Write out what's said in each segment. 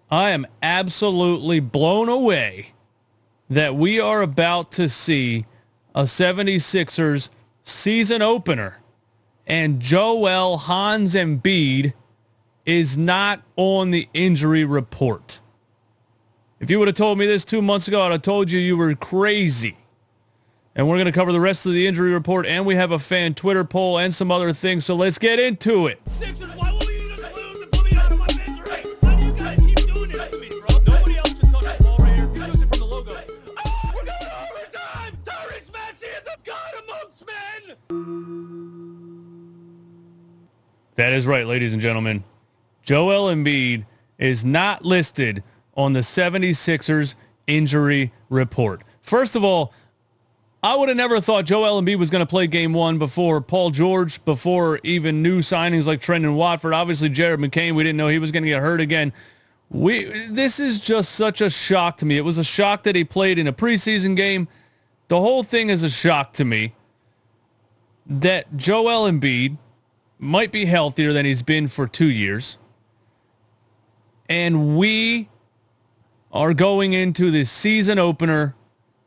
I am absolutely blown away that we are about to see a 76ers season opener, and Joel Embiid is not on the injury report. If you would have told me this 2 months ago, I'd have told you were crazy. And we're going to cover the rest of the injury report, and we have a fan Twitter poll and some other things, so let's get into it. Sixers, why won't you just lose and put me out of my misery? How do you guys keep doing this to me, bro? Nobody else should touch the ball right here. He shoots it from the logo. Oh, we're going overtime! Tyrese Maxey is a god amongst men! That is right, ladies and gentlemen. Joel Embiid is not listed on the 76ers injury report. First of all, I would have never thought Joel Embiid was going to play game one before Paul George, before even new signings like Trendon Watford. Obviously, Jared McCain, we didn't know he was going to get hurt again. This is just such a shock to me. It was a shock that he played in a preseason game. The whole thing is a shock to me that Joel Embiid might be healthier than he's been for 2 years. And we are going into the season opener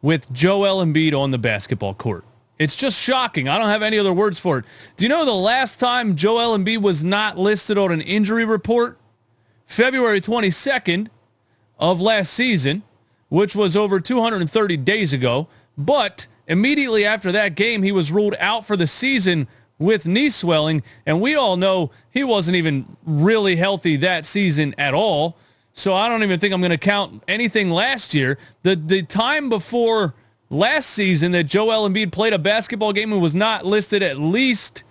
with Joel Embiid on the basketball court. It's just shocking. I don't have any other words for it. Do you know the last time Joel Embiid was not listed on an injury report? February 22nd of last season, which was over 230 days ago. But immediately after that game, he was ruled out for the season with knee swelling, and we all know he wasn't even really healthy that season at all. So I don't even think I'm going to count anything last year. The time before last season that Joel Embiid played a basketball game and was not listed at least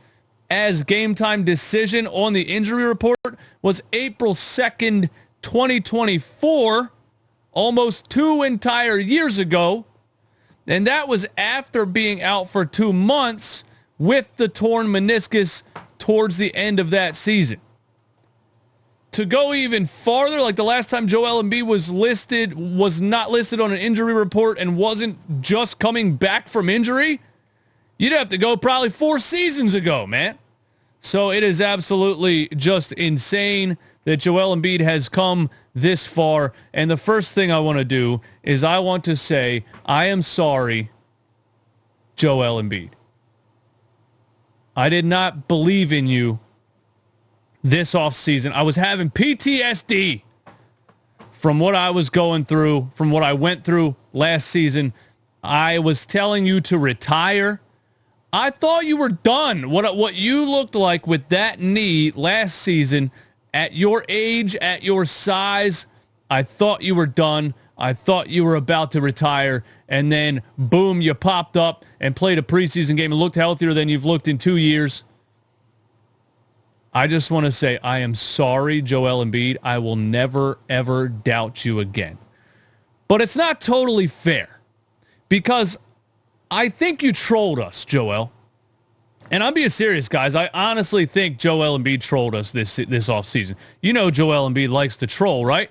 as game time decision on the injury report was April 2nd, 2024, almost 2 entire years ago. And that was after being out for 2 months with the torn meniscus towards the end of that season. To go even farther, like the last time Joel Embiid was not listed on an injury report and wasn't just coming back from injury, you'd have to go probably 4 seasons ago, man. So it is absolutely just insane that Joel Embiid has come this far. And the first thing I want to do is I want to say, I am sorry, Joel Embiid. I did not believe in you this offseason. I was having PTSD from what I was going through, from what I went through last season. I was telling you to retire. I thought you were done. What you looked like with that knee last season, at your age, at your size, I thought you were done. I thought you were about to retire. And then, boom, you popped up and played a preseason game and looked healthier than you've looked in 2 years. I just want to say I am sorry, Joel Embiid. I will never, ever doubt you again. But it's not totally fair because I think you trolled us, Joel. And I'm being serious, guys. I honestly think Joel Embiid trolled us this offseason. You know Joel Embiid likes to troll, right?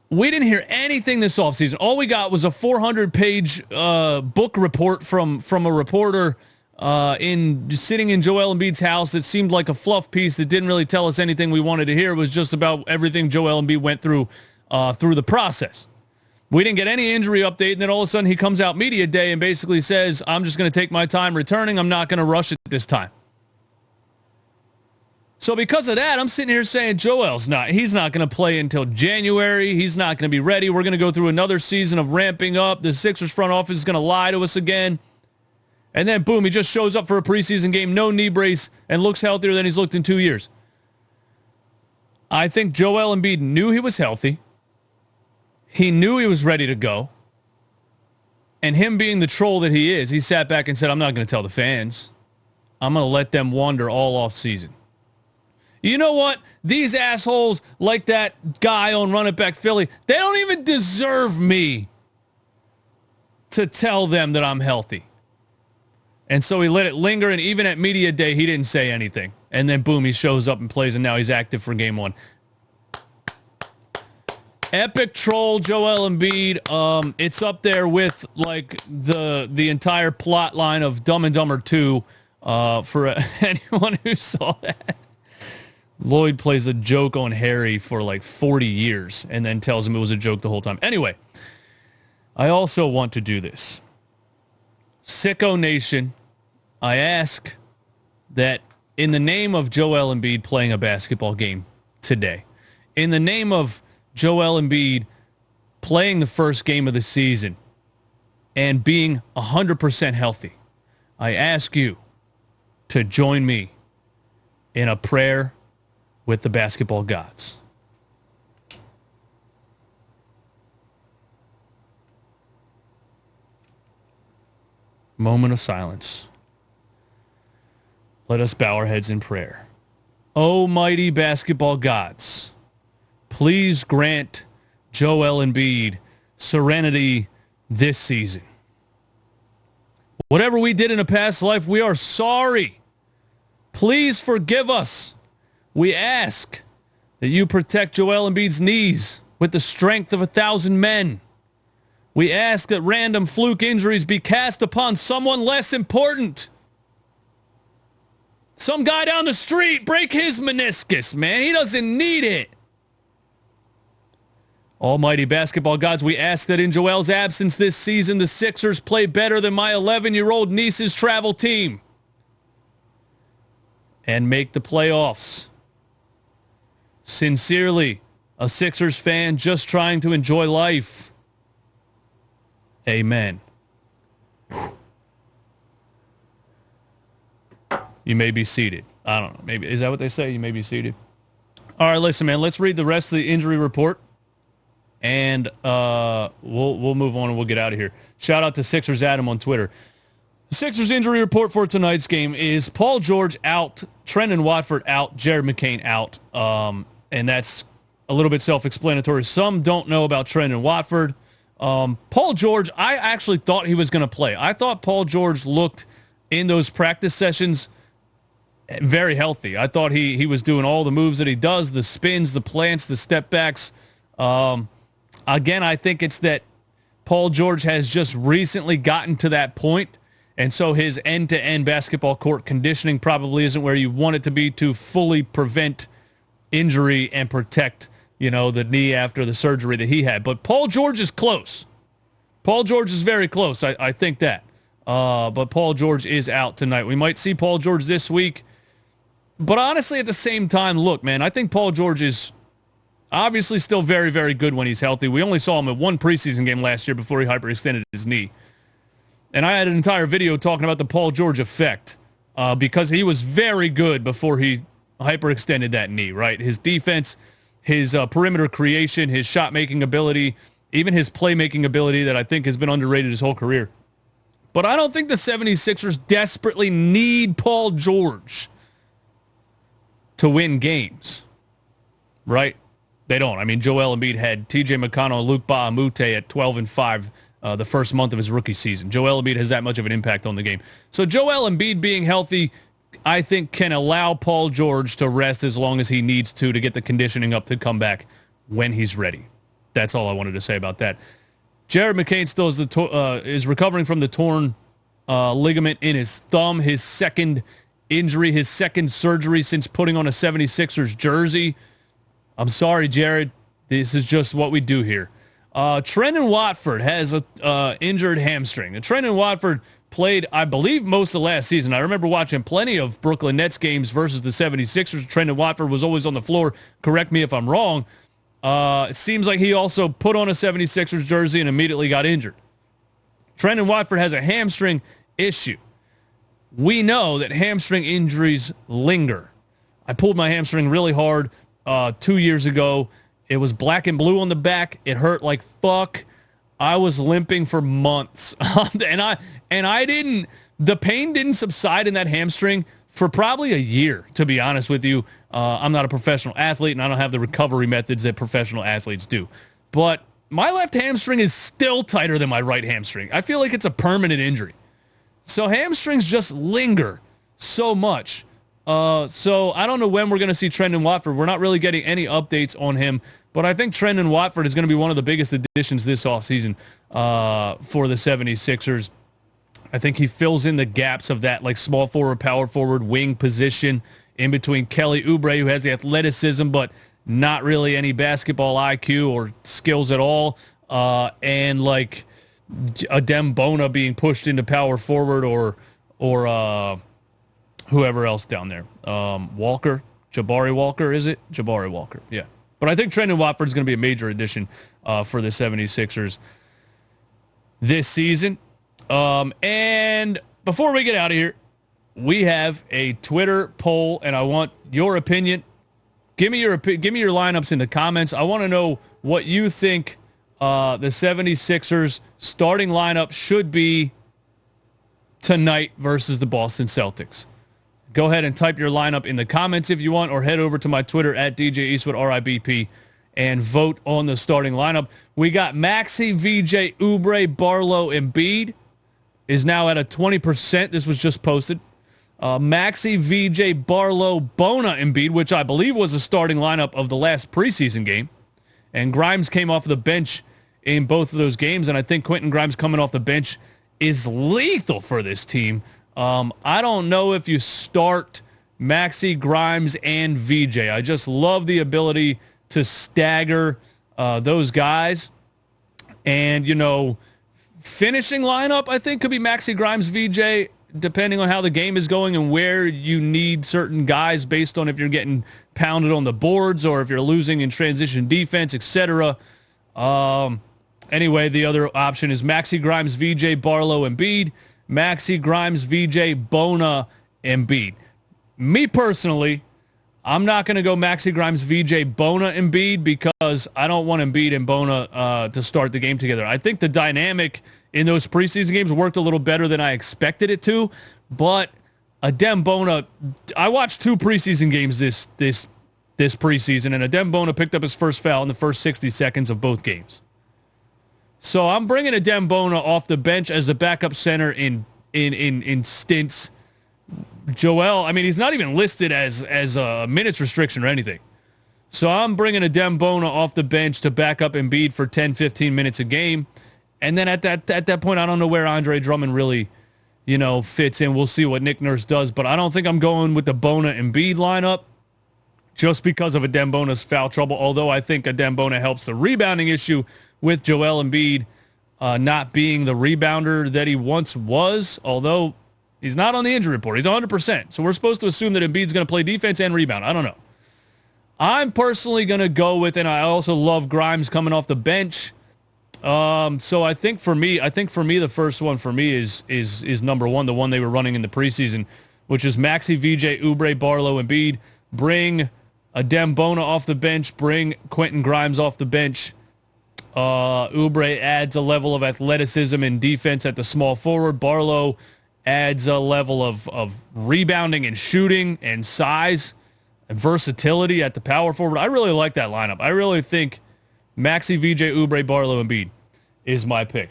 We didn't hear anything this offseason. All we got was a 400-page book report from a reporter sitting in Joel Embiid's house that seemed like a fluff piece that didn't really tell us anything we wanted to hear. It was just about everything Joel Embiid went through the process. We didn't get any injury update, and then all of a sudden he comes out media day and basically says, I'm just going to take my time returning. I'm not going to rush it this time. So because of that, I'm sitting here saying he's not going to play until January. He's not going to be ready. We're going to go through another season of ramping up. The Sixers front office is going to lie to us again. And then, boom, he just shows up for a preseason game, no knee brace, and looks healthier than he's looked in 2 years. I think Joel Embiid knew he was healthy. He knew he was ready to go. And him being the troll that he is, he sat back and said, I'm not going to tell the fans. I'm going to let them wonder all off season. You know what? These assholes like that guy on Run It Back Philly, they don't even deserve me to tell them that I'm healthy. And so he let it linger, and even at media day, he didn't say anything. And then, boom, he shows up and plays, and now he's active for game one. Epic troll, Joel Embiid. It's up there with, like, the entire plot line of Dumb and Dumber 2 for anyone who saw that. Lloyd plays a joke on Harry for like 40 years and then tells him it was a joke the whole time. Anyway, I also want to do this. Sicko Nation, I ask that in the name of Joel Embiid playing a basketball game today, in the name of Joel Embiid playing the first game of the season and being 100% healthy, I ask you to join me in a prayer with the basketball gods. Moment of silence. Let us bow our heads in prayer. Almighty basketball gods, please grant Joel Embiid serenity this season. Whatever we did in a past life, we are sorry. Please forgive us. We ask that you protect Joel Embiid's knees with the strength of 1,000 men. We ask that random fluke injuries be cast upon someone less important. Some guy down the street, break his meniscus, man. He doesn't need it. Almighty basketball gods, we ask that in Joel's absence this season, the Sixers play better than my 11-year-old niece's travel team and make the playoffs. Sincerely, a Sixers fan just trying to enjoy life. Amen. You may be seated. I don't know. Maybe is that what they say? You may be seated. All right, listen, man. Let's read the rest of the injury report, and we'll move on and we'll get out of here. Shout out to Sixers Adam on Twitter. The Sixers injury report for tonight's game is Paul George out, Trendon Watford out, Jared McCain out, and that's a little bit self-explanatory. Some don't know about Trendon Watford. Paul George, I actually thought he was going to play. I thought Paul George looked in those practice sessions very healthy. I thought he was doing all the moves that he does, the spins, the plants, the step backs. Again, I think it's that Paul George has just recently gotten to that point, and so his end-to-end basketball court conditioning probably isn't where you want it to be to fully prevent injury and protect, the knee after the surgery that he had. But Paul George is close. Paul George is very close. I think that. But Paul George is out tonight. We might see Paul George this week. But honestly, at the same time, look, man, I think Paul George is obviously still very, very good when he's healthy. We only saw him at one preseason game last year before he hyperextended his knee. And I had an entire video talking about the Paul George effect because he was very good before he hyperextended that knee, right? His defense, his perimeter creation, his shot-making ability, even his playmaking ability that I think has been underrated his whole career. But I don't think the 76ers desperately need Paul George to win games, right? They don't. I mean, Joel Embiid had T.J. McConnell and Luke Bahamute at 12 and 5 the first month of his rookie season. Joel Embiid has that much of an impact on the game. So Joel Embiid being healthy, I think, can allow Paul George to rest as long as he needs to get the conditioning up to come back when he's ready. That's all I wanted to say about that. Jared McCain still is recovering from the torn ligament in his thumb, his second injury, his second surgery since putting on a 76ers jersey. I'm sorry, Jared. This is just what we do here. Trendon Watford has a injured hamstring. And Trendon Watford played, I believe, most of last season. I remember watching plenty of Brooklyn Nets games versus the 76ers. Trendon Watford was always on the floor. Correct me if I'm wrong. It seems like he also put on a 76ers jersey and immediately got injured. Trendon Watford has a hamstring issue. We know that hamstring injuries linger. I pulled my hamstring really hard 2 years ago. It was black and blue on the back. It hurt like fuck. I was limping for months. The pain didn't subside in that hamstring for probably a year, to be honest with you. I'm not a professional athlete, and I don't have the recovery methods that professional athletes do. But my left hamstring is still tighter than my right hamstring. I feel like it's a permanent injury. So hamstrings just linger so much. So I don't know when we're going to see Trendon Watford. We're not really getting any updates on him. But I think Trendon Watford is going to be one of the biggest additions this offseason for the 76ers. I think he fills in the gaps of that like small forward, power forward, wing position in between Kelly Oubre, who has the athleticism but not really any basketball IQ or skills at all, and like Adem Bona being pushed into power forward or whoever else down there. Jabari Walker, is it? Jabari Walker, yeah. But I think Trendon Watford is going to be a major addition for the 76ers this season. And before we get out of here, we have a Twitter poll, and I want your opinion. Give me your lineups in the comments. I want to know what you think the 76ers starting lineup should be tonight versus the Boston Celtics. Go ahead and type your lineup in the comments if you want, or head over to my Twitter at DjEastwood, RIBP, and vote on the starting lineup. We got Maxey, VJ, Oubre, Barlow, Embiid is now at a 20%. This was just posted. Maxey, VJ, Barlow, Bona, Embiid, which I believe was the starting lineup of the last preseason game. And Grimes came off the bench in both of those games, and I think Quentin Grimes coming off the bench is lethal for this team. I don't know if you start Maxey, Grimes, and VJ. I just love the ability to stagger those guys. And, finishing lineup, I think, could be Maxey, Grimes, VJ, depending on how the game is going and where you need certain guys based on if you're getting pounded on the boards or if you're losing in transition defense, etc. Anyway, the other option is Maxey, Grimes, VJ, Barlow, Embiid. Maxey, Grimes, VJ, Bona, Embiid. Me personally, I'm not going to go Maxey, Grimes, VJ, Bona, Embiid because I don't want Embiid and Bona to start the game together. I think the dynamic in those preseason games worked a little better than I expected it to, but Adem Bona, I watched 2 preseason games this preseason, and Adem Bona picked up his first foul in the first 60 seconds of both games. So I'm bringing Adem Bona off the bench as a backup center in stints. Joel, I mean, he's not even listed as a minutes restriction or anything. So I'm bringing Adem Bona off the bench to back up Embiid for 10, 15 minutes a game. And then at that point, I don't know where Andre Drummond really, fits in. We'll see what Nick Nurse does. But I don't think I'm going with the Bona Embiid lineup just because of Adem Bona's foul trouble, although I think Adem Bona helps the rebounding issue with Joel Embiid not being the rebounder that he once was, although he's not on the injury report. He's 100%. So we're supposed to assume that Embiid's going to play defense and rebound. I don't know. I'm personally going to go with, and I also love Grimes coming off the bench. So I think for me, the first one for me is number one, the one they were running in the preseason, which is Maxey, VJ, Oubre, Barlow, Embiid. Bring Adem Bona off the bench. Bring Quentin Grimes off the bench. Oubre adds a level of athleticism and defense at the small forward. Barlow adds a level of rebounding and shooting and size and versatility at the power forward. I really like that lineup. I really think Maxey, VJ, Oubre, Barlow, Embiid is my pick.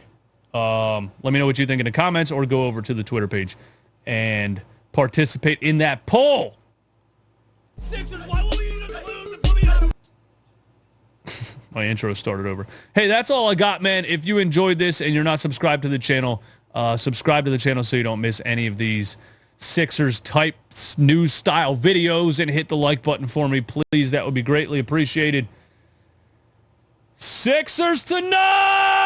Let me know what you think in the comments or go over to the Twitter page and participate in that poll. Sixers, why won't you just lose and put me out of... My intro started over. Hey, that's all I got, man. If you enjoyed this and you're not subscribed to the channel, subscribe to the channel so you don't miss any of these Sixers-type news-style videos, and hit the like button for me, please. That would be greatly appreciated. Sixers tonight!